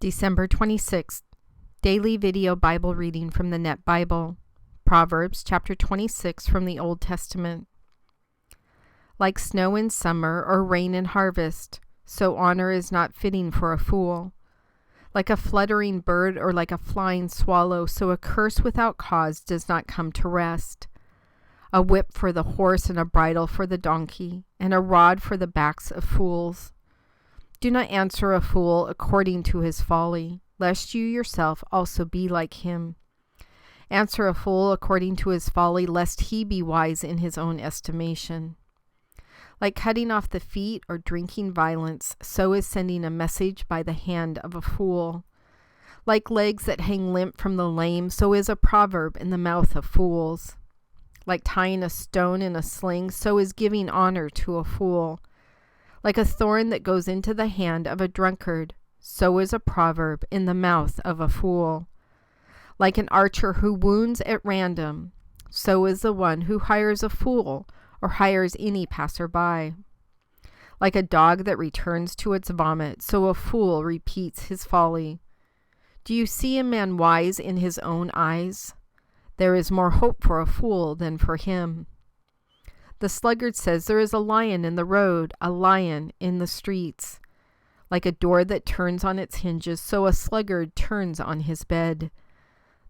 December 26th, Daily Video Bible Reading from the Net Bible, Proverbs chapter 26 from the Old Testament. Like snow in summer or rain in harvest, so honor is not fitting for a fool. Like a fluttering bird or like a flying swallow, so a curse without cause does not come to rest. A whip for the horse and a bridle for the donkey, and a rod for the backs of fools. Do not answer a fool according to his folly, lest you yourself also be like him. Answer a fool according to his folly, lest he be wise in his own estimation. Like cutting off the feet or drinking violence, so is sending a message by the hand of a fool. Like legs that hang limp from the lame, so is a proverb in the mouth of fools. Like tying a stone in a sling, so is giving honor to a fool. Like a thorn that goes into the hand of a drunkard, so is a proverb in the mouth of a fool. Like an archer who wounds at random, so is the one who hires a fool or hires any passerby. Like a dog that returns to its vomit, so a fool repeats his folly. Do you see a man wise in his own eyes? There is more hope for a fool than for him. The sluggard says there is a lion in the road, a lion in the streets. Like a door that turns on its hinges, so a sluggard turns on his bed.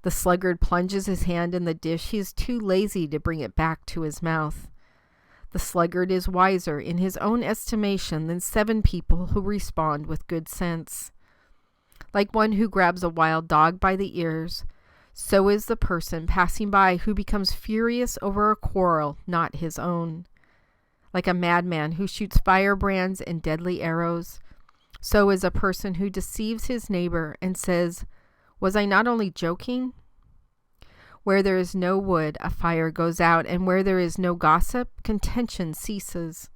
The sluggard plunges his hand in the dish. He is too lazy to bring it back to his mouth. The sluggard is wiser in his own estimation than 7 people who respond with good sense. Like one who grabs a wild dog by the ears, so is the person passing by who becomes furious over a quarrel not his own. Like a madman who shoots firebrands and deadly arrows, so is a person who deceives his neighbor and says, "Was I not only joking?" Where there is no wood, a fire goes out, and where there is no gossip, contention ceases.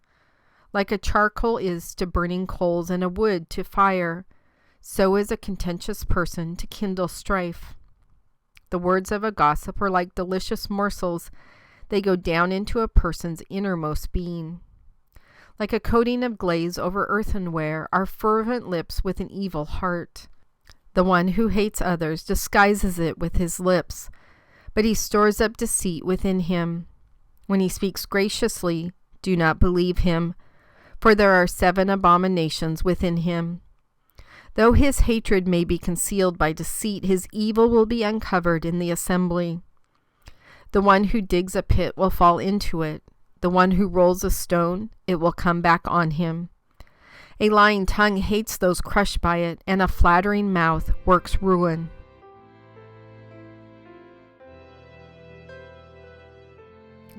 Like a charcoal is to burning coals and a wood to fire, so is a contentious person to kindle strife. The words of a gossip are like delicious morsels. They go down into a person's innermost being. Like a coating of glaze over earthenware are fervent lips with an evil heart. The one who hates others disguises it with his lips, but he stores up deceit within him. When he speaks graciously, do not believe him, for there are 7 abominations within him. Though his hatred may be concealed by deceit, his evil will be uncovered in the assembly. The one who digs a pit will fall into it. The one who rolls a stone, it will come back on him. A lying tongue hates those crushed by it, and a flattering mouth works ruin.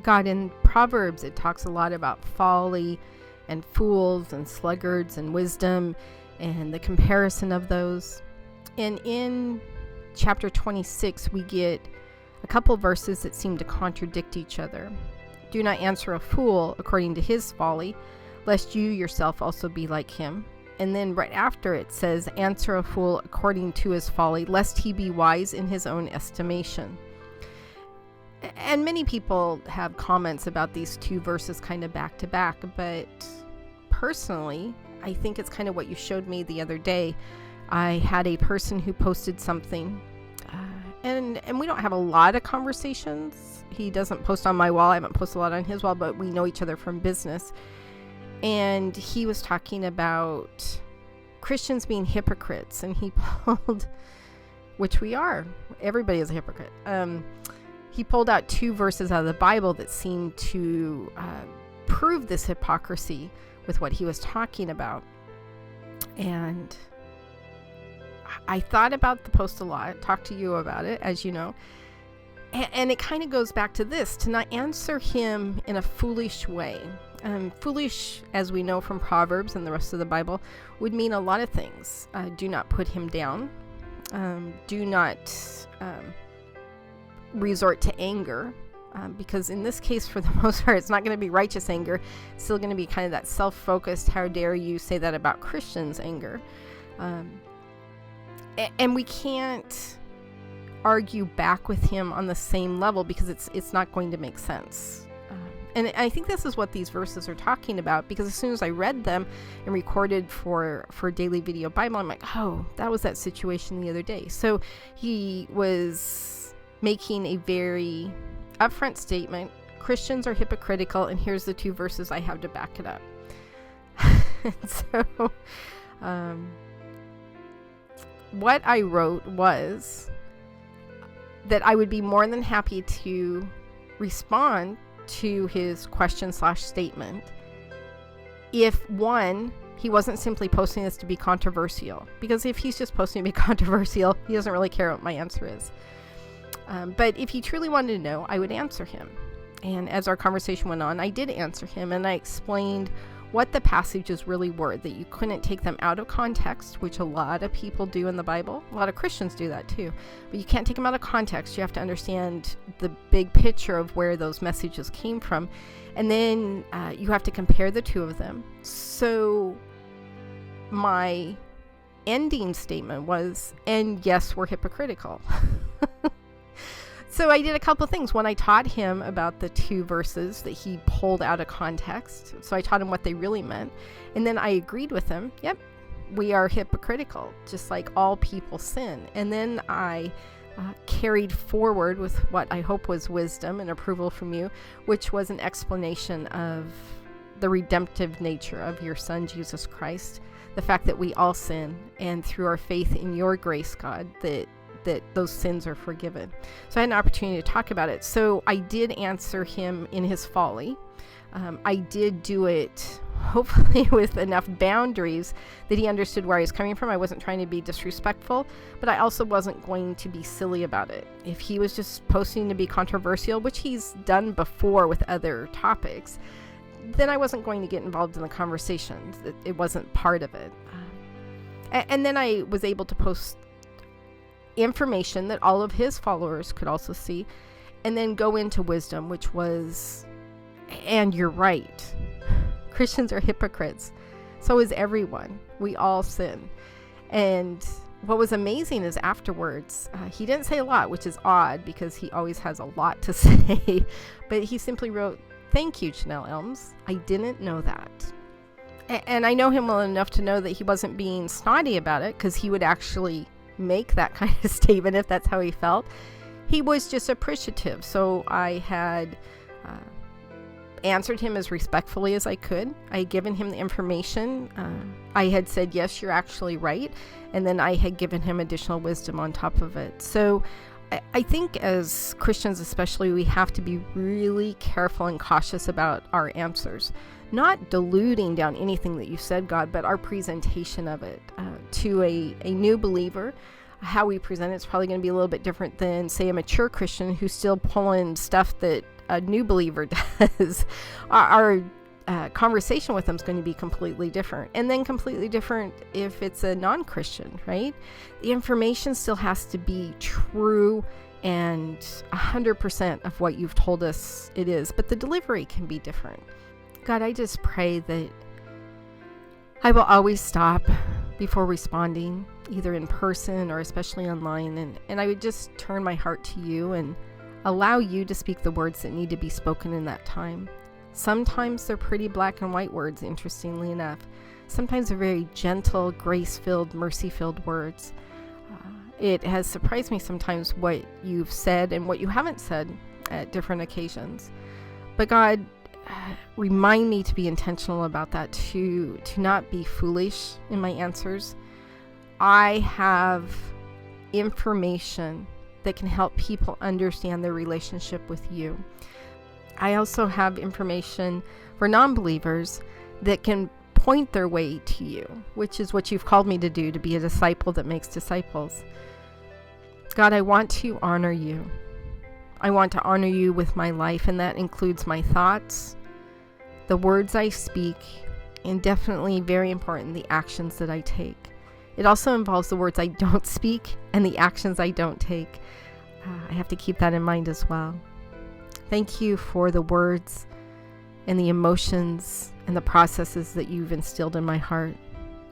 God, in Proverbs, it talks a lot about folly and fools and sluggards and wisdom and the comparison of those. And in chapter 26, we get a couple verses that seem to contradict each other. Do not answer a fool according to his folly, lest you yourself also be like him. And then right after it says, answer a fool according to his folly, lest he be wise in his own estimation. And many people have comments about these 2 verses kind of back to back, but personally, I think it's kind of what you showed me the other day. I had a person who posted something, and we don't have a lot of conversations. He doesn't post on my wall. I haven't posted a lot on his wall, but we know each other from business. And he was talking about Christians being hypocrites, and he pulled, which we are. Everybody is a hypocrite. He pulled out 2 verses out of the Bible that seemed to prove this hypocrisy with what he was talking about. And I thought about the post a lot, talked to you about it, as you know. And it kind of goes back to this, to not answer him in a foolish way. Foolish, as we know from Proverbs and the rest of the Bible, would mean a lot of things. Do not put him down. Do not resort to anger. Because in this case, for the most part, it's not going to be righteous anger. It's still going to be kind of that self-focused, how dare you say that about Christians anger. And we can't argue back with him on the same level because it's not going to make sense. And I think this is what these verses are talking about, because as soon as I read them and recorded for Daily Video Bible, I'm like, oh, that was that situation the other day. So he was making a very upfront statement. Christians are hypocritical, and here's the 2 verses I have to back it up. So what I wrote was that I would be more than happy to respond to his question/statement if, one, he wasn't simply posting this to be controversial, because if he's just posting to be controversial, he doesn't really care what my answer is. But if he truly wanted to know, I would answer him. And as our conversation went on, I did answer him, and I explained what the passages really were, that you couldn't take them out of context, which a lot of people do in the Bible. A lot of Christians do that too. But you can't take them out of context. You have to understand the big picture of where those messages came from. And then you have to compare the 2 of them. So my ending statement was, and yes, we're hypocritical. So I did a couple of things. One, I taught him about the 2 verses that he pulled out of context. So I taught him what they really meant. And then I agreed with him. Yep, we are hypocritical, just like all people sin. And then I carried forward with what I hope was wisdom and approval from you, which was an explanation of the redemptive nature of your Son, Jesus Christ. The fact that we all sin, and through our faith in your grace, God, that those sins are forgiven. So I had an opportunity to talk about it. So I did answer him in his folly. I did do it hopefully with enough boundaries that he understood where I was coming from. I wasn't trying to be disrespectful, but I also wasn't going to be silly about it. If he was just posting to be controversial, which he's done before with other topics, then I wasn't going to get involved in the conversation. It wasn't part of it. And then I was able to post information that all of his followers could also see, and then go into wisdom, which was, and you're right, Christians are hypocrites. So is everyone. We all sin. And what was amazing is afterwards, he didn't say a lot, which is odd because he always has a lot to say, but he simply wrote, "Thank you, Janelle Elms. I didn't know that." And I know him well enough to know that he wasn't being snotty about it, because he would actually make that kind of statement if that's how he felt. He was just appreciative. So I had answered him as respectfully as I could. I had given him the information. I had said, yes, you're actually right. And then I had given him additional wisdom on top of it. So I think as Christians especially, we have to be really careful and cautious about our answers. Not diluting down anything that you said, God, but our presentation of it to a new believer. How we present it's probably going to be a little bit different than, say, a mature Christian who's still pulling stuff that a new believer does. Our conversation with them is going to be completely different. And then completely different if it's a non-Christian, right? The information still has to be true and 100% of what you've told us it is, but the delivery can be different. God, I just pray that I will always stop before responding, either in person or especially online, and I would just turn my heart to you and allow you to speak the words that need to be spoken in that time. Sometimes they're pretty black and white words, interestingly enough. Sometimes they're very gentle, grace-filled, mercy-filled words. It has surprised me sometimes what you've said and what you haven't said at different occasions. But God, remind me to be intentional about that, to not be foolish in my answers. I have information that can help people understand their relationship with you. I also have information for non-believers that can point their way to you, which is what you've called me to do, to be a disciple that makes disciples. God, I want to honor you. I want to honor you with my life, and that includes my thoughts, the words I speak, and definitely, very important, the actions that I take. It also involves the words I don't speak and the actions I don't take. I have to keep that in mind as well. Thank you for the words and the emotions and the processes that you've instilled in my heart.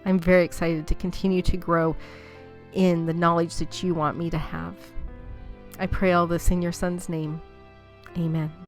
I'm very excited to continue to grow in the knowledge that you want me to have. I pray all this in your Son's name. Amen.